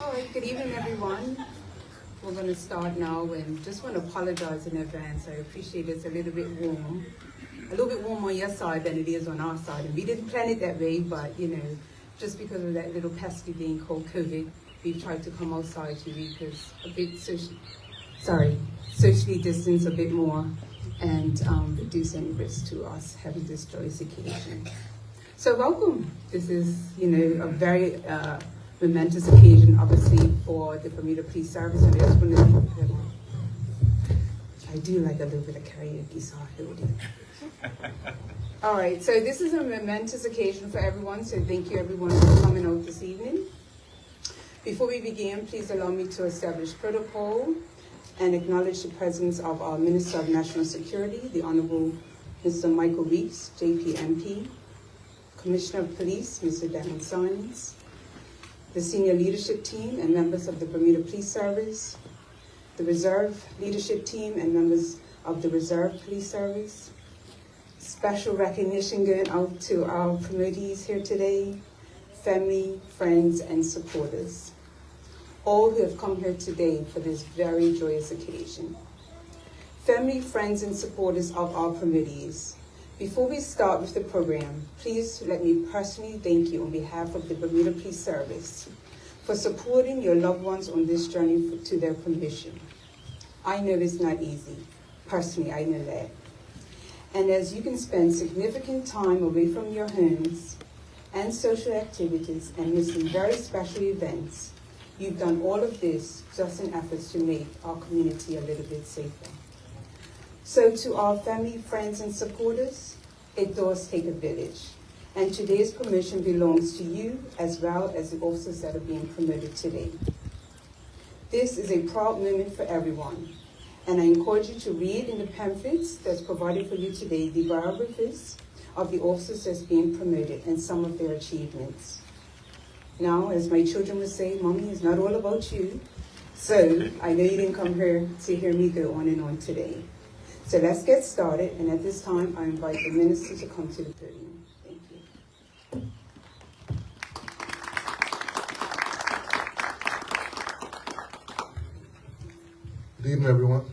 All right, good evening, everyone. We're going to start now, and just want to apologize in advance. I appreciate it's a little bit warm on your side than it is on our side. And we didn't plan it that way, but just because of that little pesky thing called COVID, we've tried to come outside to make us a bit socially distance a bit more, and reduce any risk to us having this joyous occasion. So welcome. This is, a very momentous occasion, obviously, for the Bermuda Police Service, and there's going to be, I do like a little bit of karaoke, so I feel it. All right, so this is a momentous occasion for everyone, so thank you everyone for coming out this evening. Before we begin, please allow me to establish protocol and acknowledge the presence of our Minister of National Security, the Honorable Mr. Michael Reese, JPMP, Commissioner of Police, Mr. Daniel Simons, the senior leadership team and members of the Bermuda Police Service, the Reserve leadership team and members of the Reserve Police Service. Special recognition going out to our promotees here today, family, friends, and supporters, all who have come here today for this very joyous occasion. Family, friends, and supporters of our promotees, before we start with the program, please let me personally thank you on behalf of the Bermuda Police Service for supporting your loved ones on this journey to their promotion. I know it's not easy. Personally, I know that. And as you can spend significant time away from your homes and social activities and missing very special events, you've done all of this just in efforts to make our community a little bit safer. So to our family, friends, and supporters, it does take a village. And today's promotion belongs to you as well as the officers that are being promoted today. This is a proud moment for everyone. And I encourage you to read in the pamphlets that's provided for you today the biographies of the officers that's being promoted and some of their achievements. Now, as my children would say, Mommy, it's not all about you. So I know you didn't come here to hear me go on and on today. So let's get started, and at this time, I invite the minister to come to the podium. Thank you. Good evening, everyone.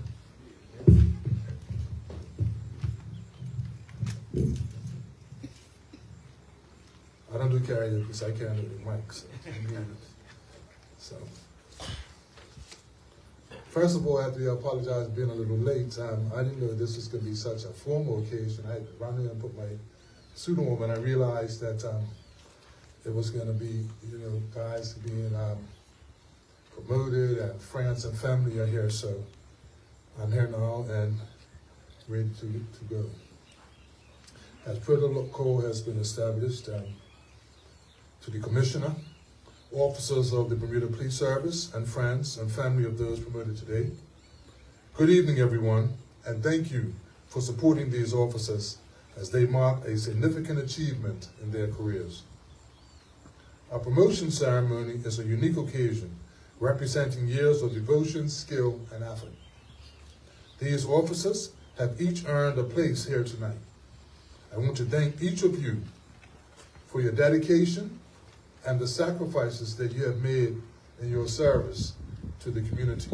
I don't do karaoke, so I can't do the mics. So. First of all, I have to apologize for being a little late. I didn't know this was going to be such a formal occasion. I had to run in and put my suit on, and I realized that it was going to be, guys being promoted, and friends and family are here. So I'm here now and ready to go. As protocol has been established, to the Commissioner, officers of the Bermuda Police Service, and friends and family of those promoted today. Good evening, everyone, and thank you for supporting these officers as they mark a significant achievement in their careers. Our promotion ceremony is a unique occasion representing years of devotion, skill, and effort. These officers have each earned a place here tonight. I want to thank each of you for your dedication and the sacrifices that you have made in your service to the community.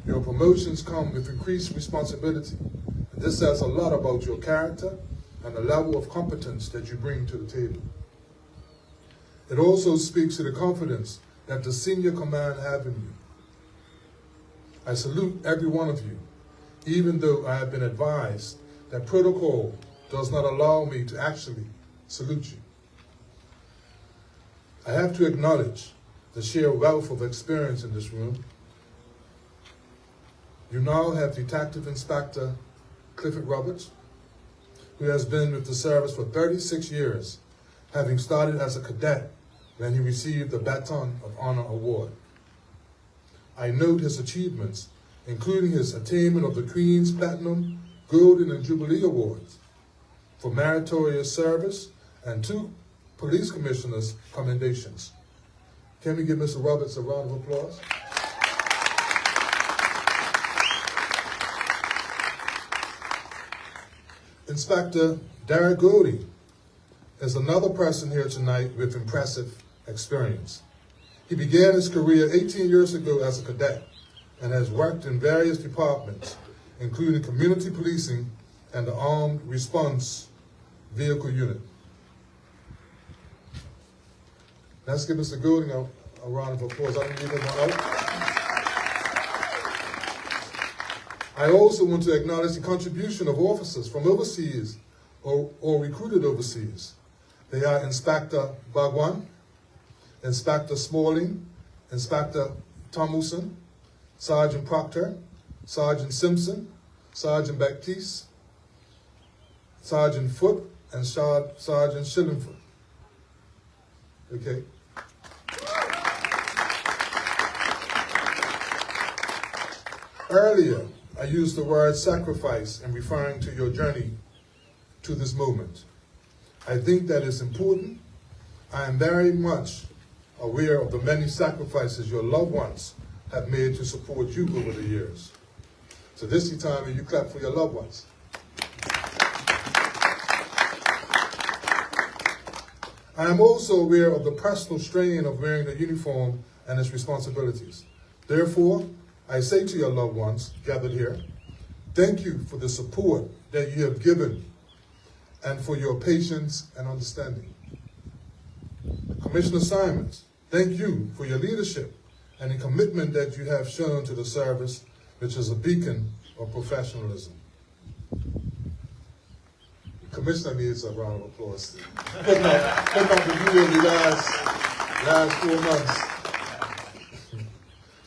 Your promotions come with increased responsibility, and this says a lot about your character and the level of competence that you bring to the table. It also speaks to the confidence that the senior command have in you. I salute every one of you, even though I have been advised that protocol does not allow me to actually salute you. I have to acknowledge the sheer wealth of experience in this room. You now have Detective Inspector Clifford Roberts, who has been with the service for 36 years, having started as a cadet when he received the Baton of Honor Award. I note his achievements, including his attainment of the Queen's Platinum, Golden, and Jubilee Awards for meritorious service and 2 police commissioners' commendations. Can we give Mr. Roberts a round of applause? Inspector Derek Goldie is another person here tonight with impressive experience. He began his career 18 years ago as a cadet and has worked in various departments, including community policing and the Armed Response Vehicle Unit. Let's give Mr. Goulding a round of applause. I don't need anyone out. I also want to acknowledge the contribution of officers from overseas or recruited overseas. They are Inspector Bagwan, Inspector Smalling, Inspector Thomuson, Sergeant Proctor, Sergeant Simpson, Sergeant Baptiste, Sergeant Foote, and Sergeant Shillingford. Okay? Earlier, I used the word sacrifice in referring to your journey to this moment. I think that is important. I am very much aware of the many sacrifices your loved ones have made to support you over the years. So this is the time when you clap for your loved ones. I am also aware of the personal strain of wearing the uniform and its responsibilities. Therefore, I say to your loved ones gathered here, thank you for the support that you have given and for your patience and understanding. Commissioner Simons, thank you for your leadership and the commitment that you have shown to the service, which is a beacon of professionalism. The Commissioner needs a round of applause. Putting out the view of the last 4 months.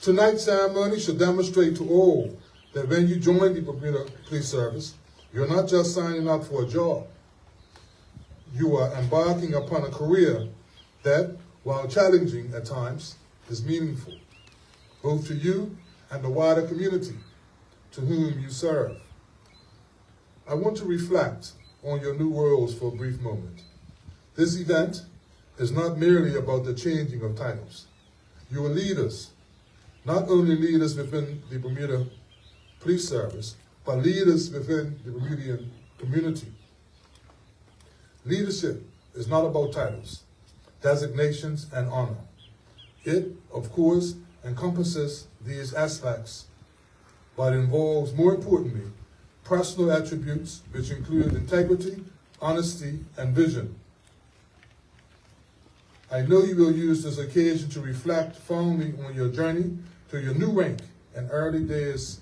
Tonight's ceremony should demonstrate to all that when you join the Bermuda Police Service, you're not just signing up for a job. You are embarking upon a career that, while challenging at times, is meaningful, both to you and the wider community to whom you serve. I want to reflect on your new roles for a brief moment. This event is not merely about the changing of titles. You are leaders, not only leaders within the Bermuda Police Service, but leaders within the Bermudian community. Leadership is not about titles, designations, and honor. It, of course, encompasses these aspects, but involves, more importantly, personal attributes which include integrity, honesty, and vision. I know you will use this occasion to reflect fondly on your journey to your new rank and early days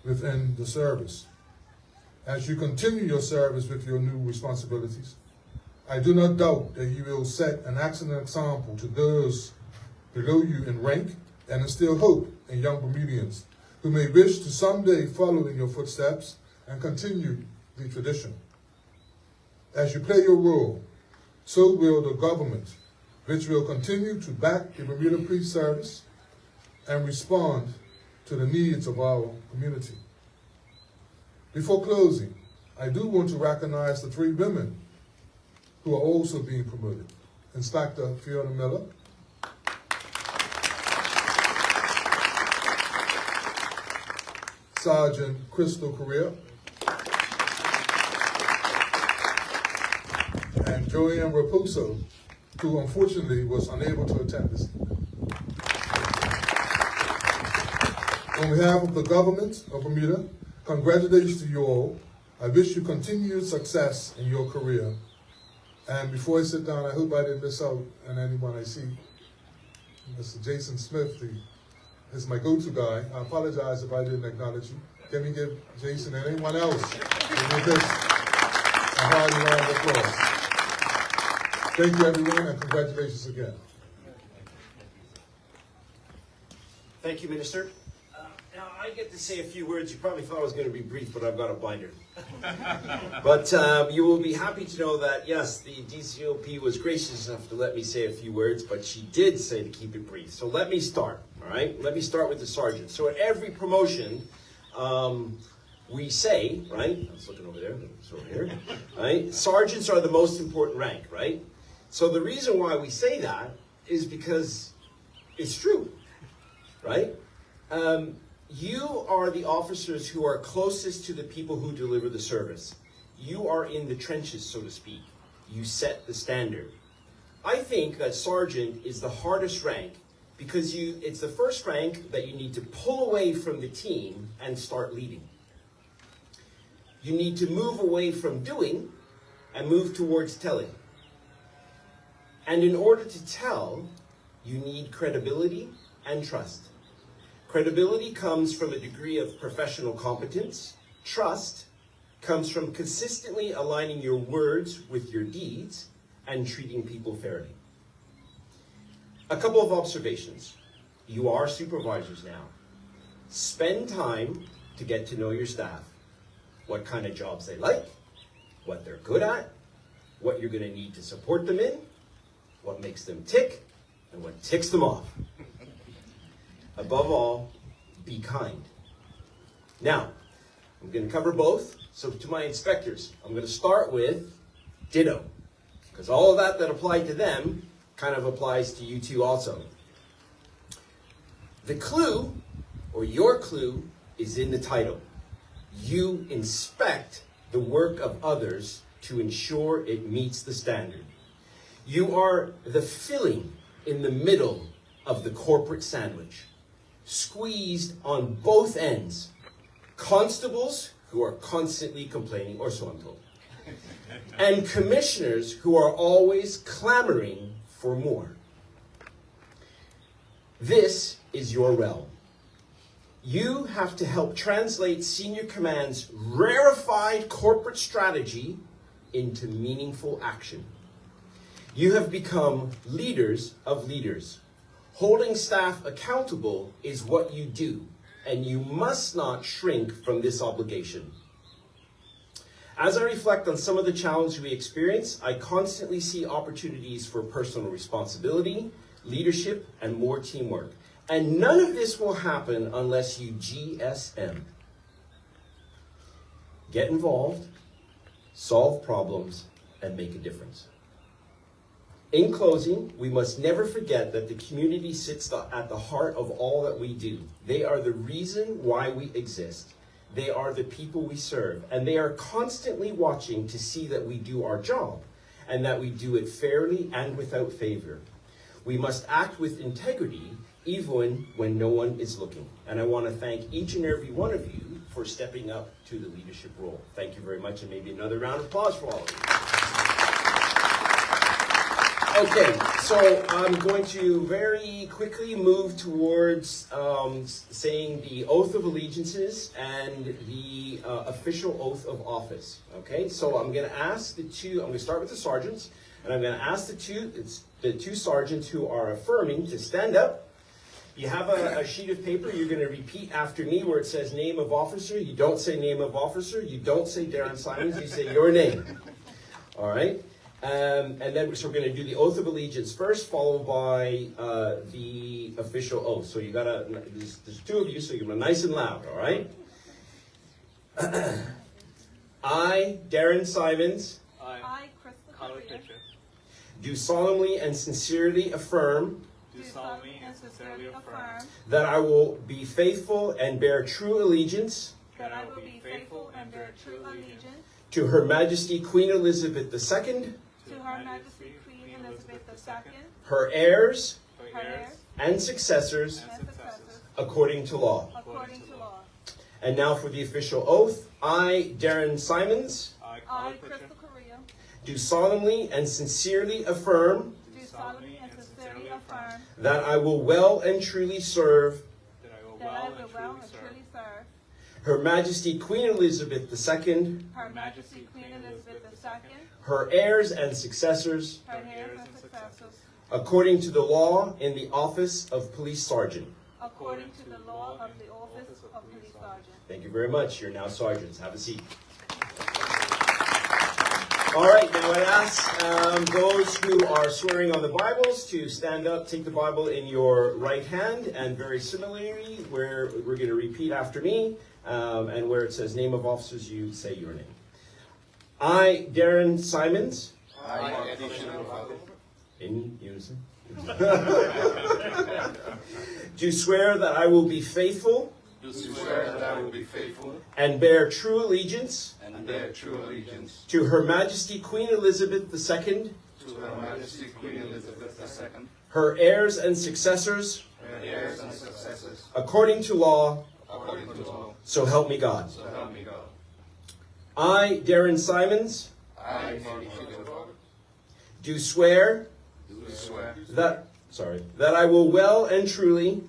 within the service. As you continue your service with your new responsibilities, I do not doubt that you will set an excellent example to those below you in rank and instill hope in young Bermudians who may wish to someday follow in your footsteps and continue the tradition. As you play your role, so will the government, which will continue to back the Bermuda Police Service and respond to the needs of our community. Before closing, I do want to recognize the 3 women who are also being promoted. Inspector Fiona Miller, Sergeant Crystal Correa, and Joanne Raposo, who unfortunately was unable to attend this. On behalf of the government of Bermuda, congratulations to you all. I wish you continued success in your career. And before I sit down, I hope I didn't miss out on anyone I see. Mr. Jason Smith is my go-to guy. I apologize if I didn't acknowledge you. Can we give Jason and anyone else with this a hard round of applause? Thank you, everyone, and congratulations again. Thank you, Minister. Now, I get to say a few words. You probably thought I was going to be brief, but I've got a binder. But you will be happy to know that, yes, the DCOP was gracious enough to let me say a few words, but she did say to keep it brief. So let me start, all right? Let me start with the sergeant. So at every promotion, we say, right? I was looking over there, it's over here, right? Sergeants are the most important rank, right? So the reason why we say that is because it's true, right? You are the officers who are closest to the people who deliver the service. You are in the trenches, so to speak. You set the standard. I think that sergeant is the hardest rank because it's the first rank that you need to pull away from the team and start leading. You need to move away from doing and move towards telling. And in order to tell, you need credibility and trust. Credibility comes from a degree of professional competence. Trust comes from consistently aligning your words with your deeds and treating people fairly. A couple of observations. You are supervisors now. Spend time to get to know your staff. What kind of jobs they like, what they're good at, what you're going to need to support them in, what makes them tick, and what ticks them off. Above all, be kind. Now, I'm going to cover both. So to my inspectors, I'm going to start with ditto, because all of that applied to them kind of applies to you too also. The clue, or your clue, is in the title. You inspect the work of others to ensure it meets the standard. You are the filling in the middle of the corporate sandwich, squeezed on both ends. Constables who are constantly complaining, or so I'm told, and commissioners who are always clamoring for more. This is your realm. You have to help translate Senior Command's rarefied corporate strategy into meaningful action. You have become leaders of leaders. Holding staff accountable is what you do, and you must not shrink from this obligation. As I reflect on some of the challenges we experience, I constantly see opportunities for personal responsibility, leadership, and more teamwork. And none of this will happen unless you GSM. Get involved, solve problems, and make a difference. In closing, we must never forget that the community sits at the heart of all that we do. They are the reason why we exist. They are the people we serve, and they are constantly watching to see that we do our job and that we do it fairly and without favor. We must act with integrity even when no one is looking. And I want to thank each and every one of you for stepping up to the leadership role. Thank you very much, and maybe another round of applause for all of you. Okay, so I'm going to very quickly move towards saying the oath of allegiances and the official oath of office. Okay, so I'm going to ask I'm going to start with the sergeants, and I'm going to ask the two sergeants who are affirming to stand up. You have a sheet of paper. You're going to repeat after me where it says name of officer. You don't say name of officer. You don't say Darren Simons. You say your name. All right. And then so we're going to do the oath of allegiance first, followed by the official oath. So you gotta. There's two of you, so you're gonna be nice and loud. All right. I, Darren Simons, I, Crystal, do solemnly and sincerely affirm that I will be faithful and bear true allegiance to Her Majesty Queen Elizabeth II, her heirs and successors, according to law. And now for the official oath. I, Darren Simons, I, Crystal Correa, do solemnly and sincerely affirm that I will well and truly serve Her Majesty Queen Elizabeth II, her heirs and successors, according to the law in the office of Police Sergeant. Thank you very much. You're now sergeants. Have a seat. All right, now I ask those who are swearing on the Bibles to stand up, take the Bible in your right hand, and very similarly, where we're going to repeat after me, and where it says name of officers, you say your name. I, Darren Simons, in unison, do swear that I will be faithful and bear true allegiance to Her Majesty Queen Elizabeth II, her heirs and successors, heirs and successors, according to law, according to law. so help me God. So help me God. I, Darren Simons, I, Henry Robert, do swear do swear that I will well and truly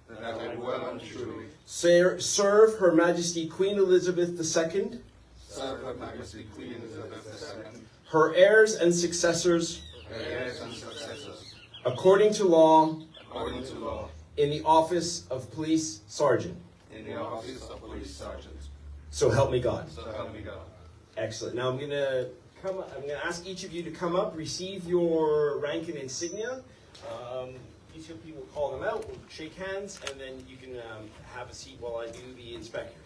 that I will well and truly serve Her Majesty Queen Elizabeth II, serve Her Majesty Queen Elizabeth II, her heirs and successors, her heirs and successors, according to law, according to law, in the office of Police Sergeant. in the office of Police Sergeant. So help me God. So help me God. Excellent. Now I'm gonna ask each of you to come up, receive your rank and insignia. Each of you will call them out, we'll shake hands, and then you can have a seat while I do the inspectors.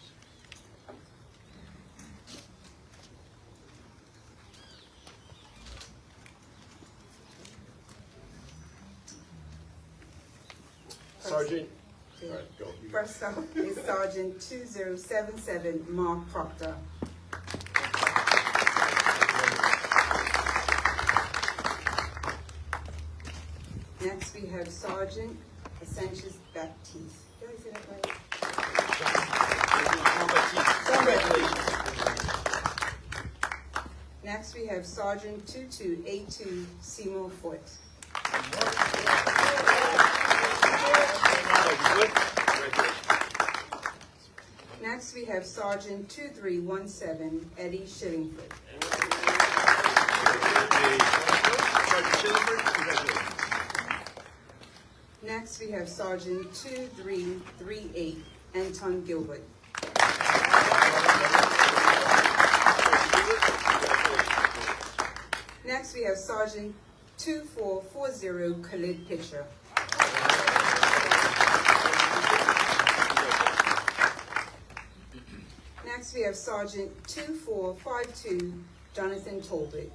Sergeant, all right, go. First up is Sergeant 2077, Mark Proctor. Next, we have Sergeant Ascensius Baptiste. Did I say that right? Next, we have Sergeant 2282, Seymour Foote. Next, we have Sergeant 2317, Eddie Shillingford. Next, we have Sergeant 2338, Anton Gilbert. Next, we have Sergeant 2440, Khalid Pitcher. Next, we have Sergeant 2452, Jonathan Tolbert.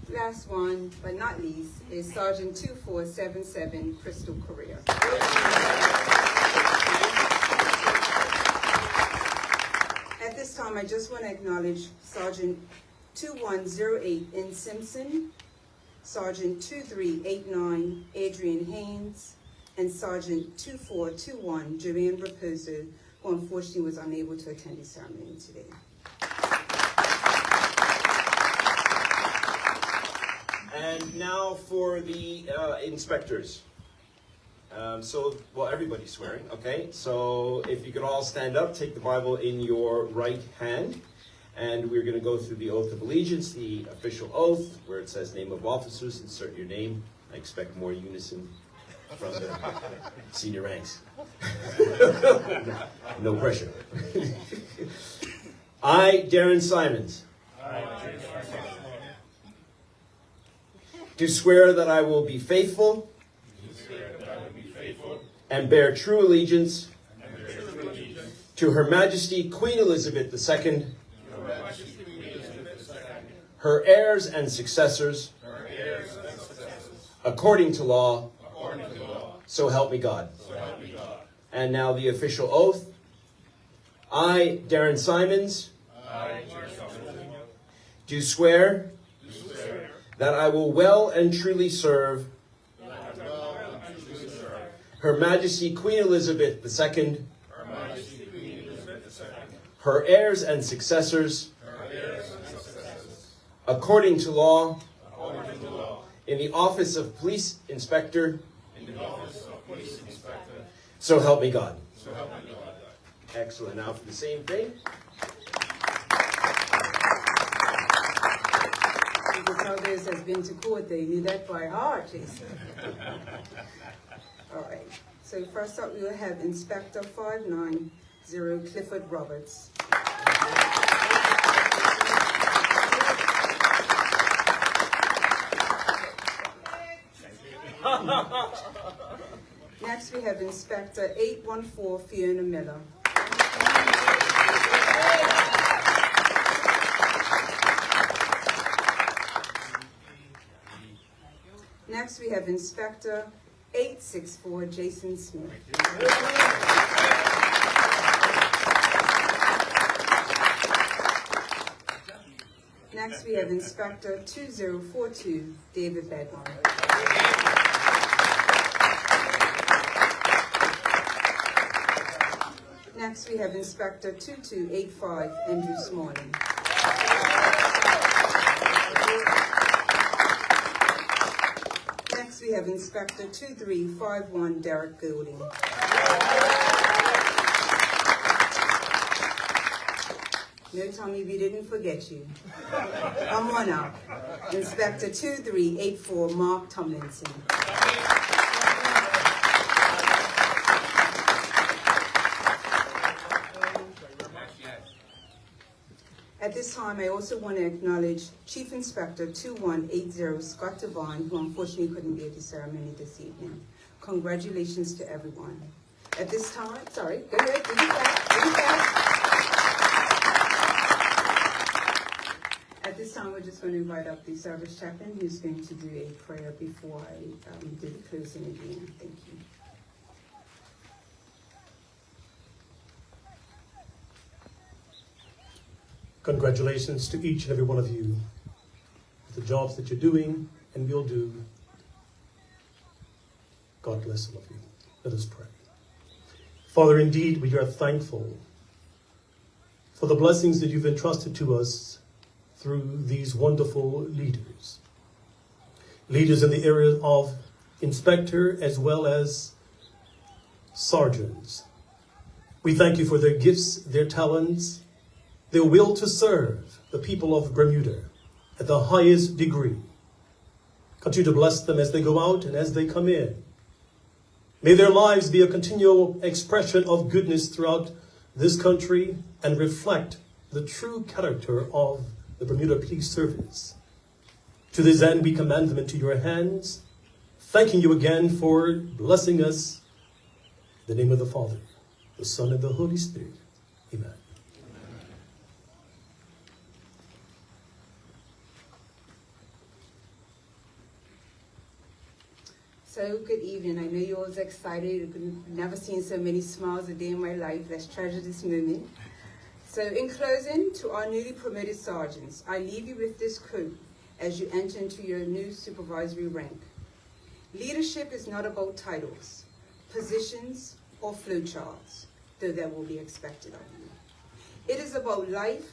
Last one, but not least, is Sergeant 2477, Crystal Correa. At this time, I just want to acknowledge Sergeant 2108, N. Simpson, Sergeant 2389, Adrian Haynes, and Sergeant 2421, Joanne Raposo, who unfortunately was unable to attend the ceremony today. And now for the inspectors. Everybody's swearing, okay? So if you could all stand up, take the Bible in your right hand, and we're going to go through the oath of allegiance, the official oath, where it says name of officers, insert your name. I expect more unison from the senior ranks. No pressure. I, Darren Simons, do swear that I will be faithful and bear true allegiance to Her Majesty Queen Elizabeth II, her heirs and successors, according to law, so help me God. And now the official oath. I, Darren Simons, do swear that I will well and truly serve Her Majesty Queen Elizabeth II, her heirs and successors, according to law, in the office of Police Inspector, so help me God. Excellent. Now for the same thing. You can tell this has been to court, they knew that by heart, Jason. All right, so first up we will have Inspector 590, Clifford Roberts. Next we have Inspector 814, Fiona Miller. Next we have Inspector 864, Jason Smith. Next, we have Inspector 2042, David Bednar. Next, we have Inspector 2285, Andrew Smalling. Next, we have Inspector 2351, Derek Goulding. No, Tommy, we didn't forget you. Come on up. Inspector 2384, Mark Tomlinson. At this time, I also want to acknowledge Chief Inspector 2180, Scott Devine, who unfortunately couldn't be at the ceremony this evening. Congratulations to everyone. At this time, sorry, go ahead, give it back. At this time, we're just going to invite up the service chaplain who's going to do a prayer before I do the closing again. Thank you. Congratulations to each and every one of you for the jobs that you're doing and will do. God bless all of you. Let us pray. Father, indeed, we are thankful for the blessings that you've entrusted to us through these wonderful leaders. Leaders in the area of inspector as well as sergeants. We thank you for their gifts, their talents, their will to serve the people of Bermuda at the highest degree. Continue to bless them as they go out and as they come in. May their lives be a continual expression of goodness throughout this country and reflect the true character of the Bermuda Police Service. To this end, we commend them into your hands, thanking you again for blessing us. In the name of the Father, the Son, and the Holy Spirit. Amen. So, good evening. I know you're all excited. I've never seen so many smiles a day in my life. Let's treasure this moment. So, in closing, to our newly promoted sergeants, I leave you with this quote as you enter into your new supervisory rank. Leadership is not about titles, positions, or flowcharts, though that will be expected of you. It is about life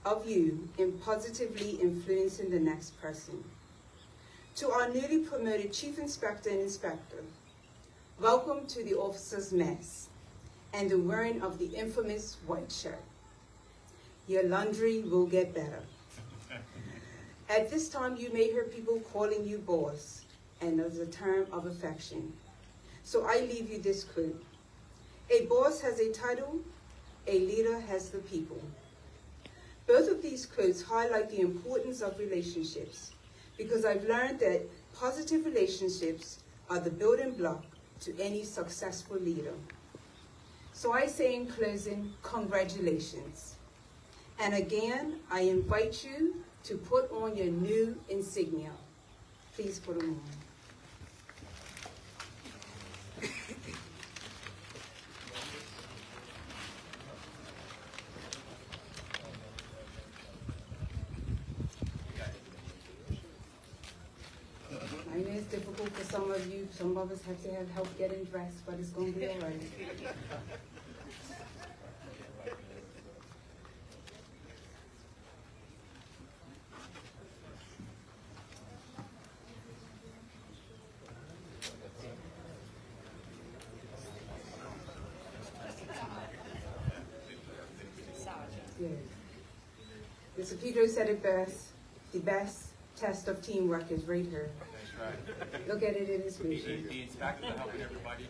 of you in positively influencing the next person. To our newly promoted Chief Inspector and Inspector, welcome to the officer's mess and the wearing of the infamous white shirt. Your laundry will get better. At this time, you may hear people calling you boss, and as a term of affection. So I leave you this quote. A boss has a title, a leader has the people. Both of these quotes highlight the importance of relationships, because I've learned that positive relationships are the building block to any successful leader. So I say in closing, congratulations. And again, I invite you to put on your new insignia. Please put them on. I know it's difficult for some of you. Some of us have to have help getting dressed, but it's going to be all right. Yeah. Mr. Pedro said it best. The best test of teamwork is right here. That's right. Look at it in his vision. The inspector helping everybody,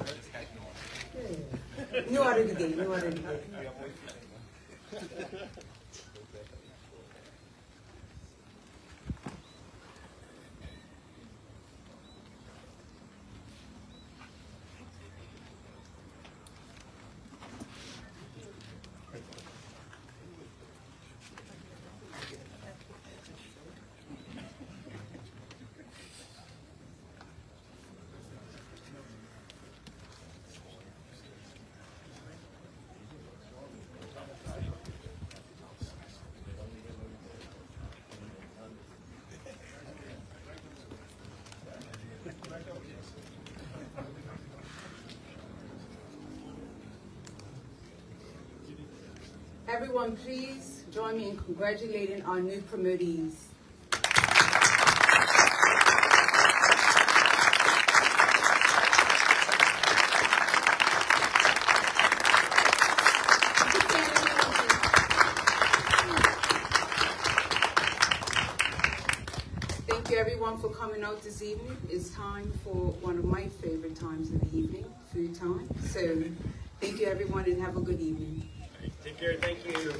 just catching on. Yeah. New out of the gate, new out of the gate. Everyone, please join me in congratulating our new promotees. Thank you everyone for coming out this evening. It's time for one of my favorite times of the evening, food time. So thank you everyone and have a good evening. Take care. Thank you.